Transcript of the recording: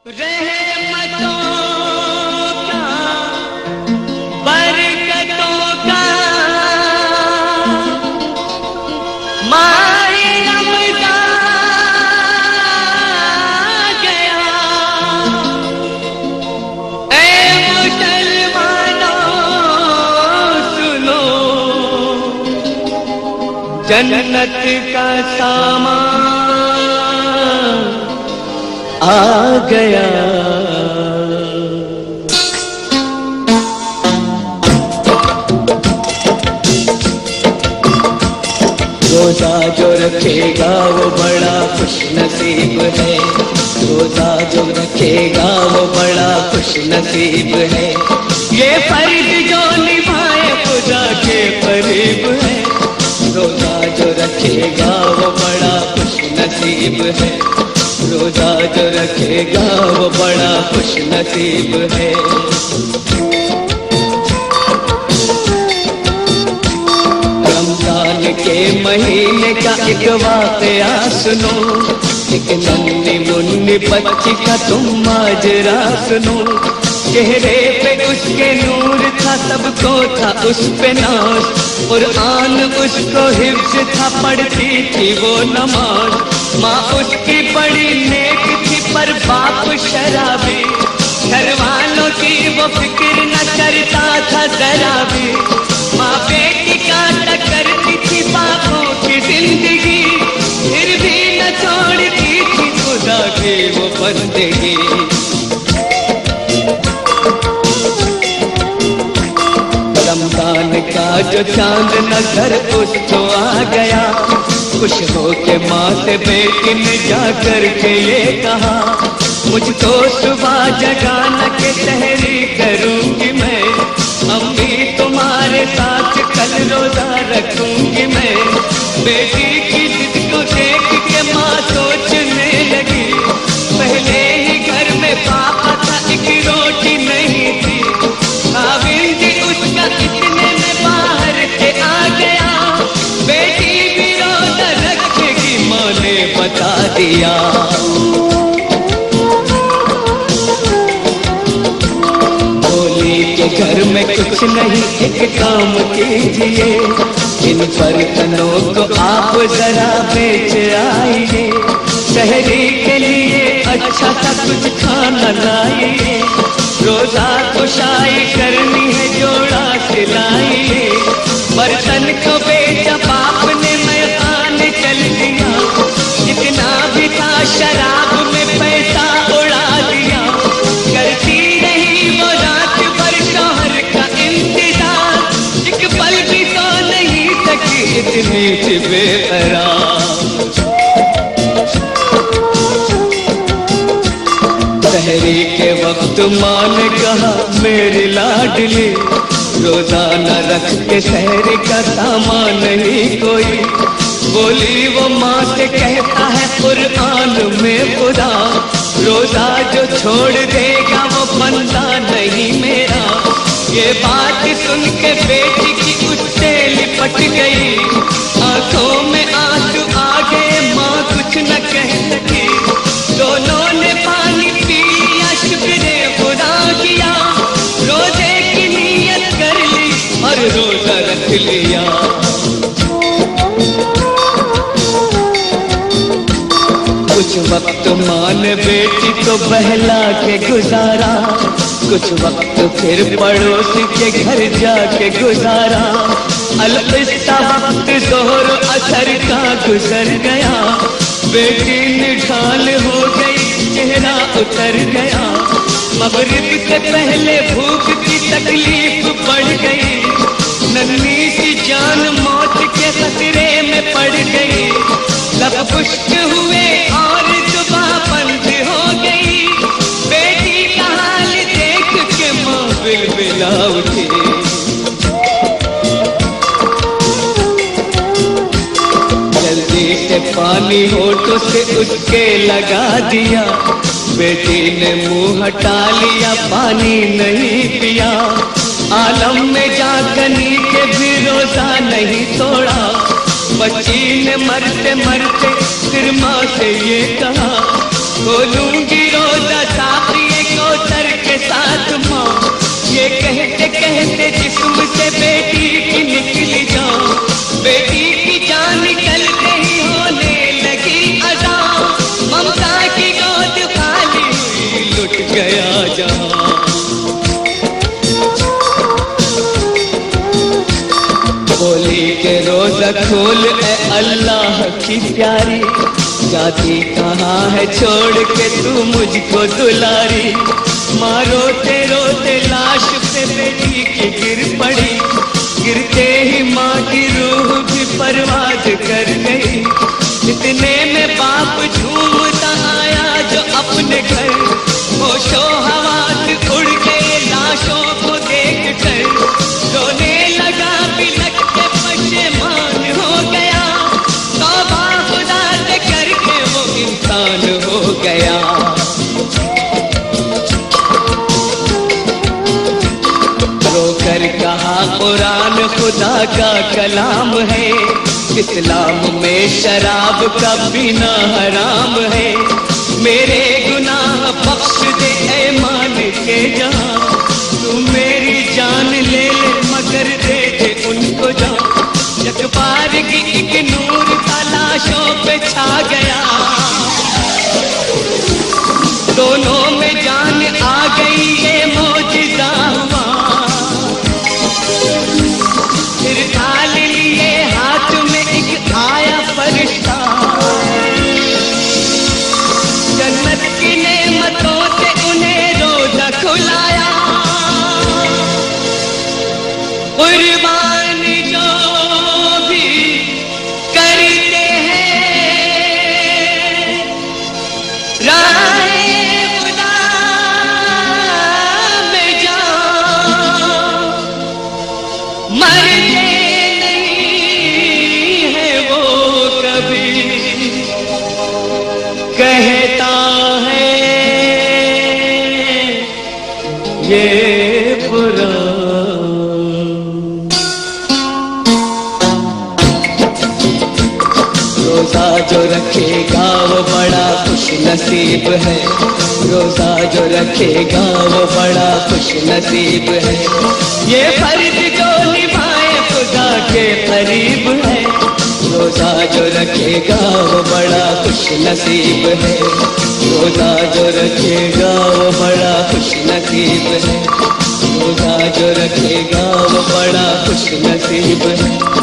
रहमतों का बरकतों का माहे रमज़ान गया। ऐ मुसलमानों सुनो, जन्नत का सामान आ गया। रोजा जो रखेगा वो बड़ा खुशनसीब है। रोजा जो रखेगा वो बड़ा खुशनसीब है। ये फर्ज जो निभाए खुदा के करीब है। रोजा जो रखेगा वो बड़ा खुशनसीब है। रोजा जो रखेगा वो बड़ा खुशनसीब है। रमजान के महीने का एक वाक़या सुनो, एक नन्ही मुन्नी बच्ची का तुम माजरा सुनो। चेहरे पे उसके नूर था, सबको था उस पे नाज। कुरान उसको हिफ्ज़ था, पढ़ती थी वो नमाज। माँ उसकी बड़ी नेक थी पर बाप शराबी। घर वालों की वो फिक्र न करता था जरा भी। माँ बेटी का करती थी बापों की जिंदगी, फिर भी न छोड़ती थी खुदा की वो बंदगी। रमजान का जो चांद नजर उसको आ गया। खुश हो के माँ से बेटी ने जाकर के ये कहा, मुझको सुबह जगाना के सहरी करूंगी मैं। अम्मी तुम्हारे साथ कल रोजा रखूंगी मैं। बेटी की जिद को देख के माँ सोचने लगी, पहले ही घर में पापा था, एक रोटी नहीं थी। खाविंद उसका इतने में बाहर से आ गया। बेटी भी रोजा रखेगी माँ ने बता दिया। घर में कुछ नहीं एक काम कीजिए, इन बर्तनों को आप जरा बेच आइए। शहरी के लिए अच्छा सा कुछ खाना लाइए। रोजा कुशाई करनी है जोड़ा सिलाइए। बर्तन को बेचा बाप ने मैदान चल दिया। जितना भी था शराब में पैसा उड़ा दिया। करती रही वो रात भर शौहर का इंतजार, एक पल भी तो नहीं सकी इतनी थी बेकरार। सहरी के वक्त माँ ने कहा, मेरी लाडली रोजा न रख के सहरी का सामान नहीं कोई। बोली वो माँ से कहता है कुरान में खुदा, रोजा जो छोड़ देगा वो बंदा नहीं मेरा। ये बात सुन के बेटी की उससे लिपट गई। आंखों में आंसू आ गए, माँ कुछ न कह सकी। दोनों ने पानी पिया, शुक्र खुदा किया। रोजे की नियत कर ली और रोजा रख लिया। कुछ वक्त माँ ने बेटी को बहला के गुजारा। कुछ वक्त फिर पड़ोसी के घर जाके गुजारा। अलविदा वक्त जोहर असर का गुजर गया। बेटी निढाल हो गई, चेहरा उतर गया। मगरिब से पहले भूख की तकलीफ बढ़ गई। नन्ही सी जान मौत के खतरे में पड़ गई। लब खुश्क हुए और जुबां बंद हो गई। बेटी का हाल देख के माँ बिलबिला उठी। जल्दी से पानी होठों से उसके लगा दिया। बेटी ने मुंह हटा लिया, पानी नहीं पिया। आलम में जागनी के भी रोजा नहीं तोड़ा। बच्ची ने मरते मरते फिर माँ से ये कहा, खोलूंगी रोजा रोजा खोल ए अल्लाह की प्यारी, जाती कहाँ है छोड़ के तू मुझको दुलारी। माँ रोते रोते लाश पे बेटी की गिर पड़ी, गिरते ही माँ की रूह भी परवाज कर गई। इतने में बाप झूमता आया जो अपने घर, होशो हवास उड़ गए लाशों को देख कर। रोने लगा बिलख के पशेमान हो गया, तौबा खुदा से करके वो इंसान हो गया। रोकर कहा कुरान खुदा का कलाम है, इस्लाम में शराब का पीना हराम है। मेरे गुनाह बख्श दे ऐ मान के जहां, तू मेरी जान ले ले मगर दे दे उनको जान। जगबार की एक नूर तलाशों पे छा गया, दोनों में जान आ गई ये मौजिज़ा हुआ। फिर थाली लिए हाथ में एक आया फरिश्ता, जन्नत की नेमतों से उन्हें रोजा खुलाया। कुर्बान जो भी करते हैं राहे खुदा में जान, मरते नहीं है वो कभी, कहता है ये बुरा। रोजा जो रखेगा वो बड़ा खुश नसीब है, रोजा जो रखेगा वो बड़ा खुश नसीब है। ये फर्ज जो निभाए खुदा के करीब है, रोजा जो रखेगा वो बड़ा खुश नसीब है। रोजा जो रखेगा वो बड़ा खुश नसीब है, रोजा जो रखेगा वो बड़ा खुश नसीब है।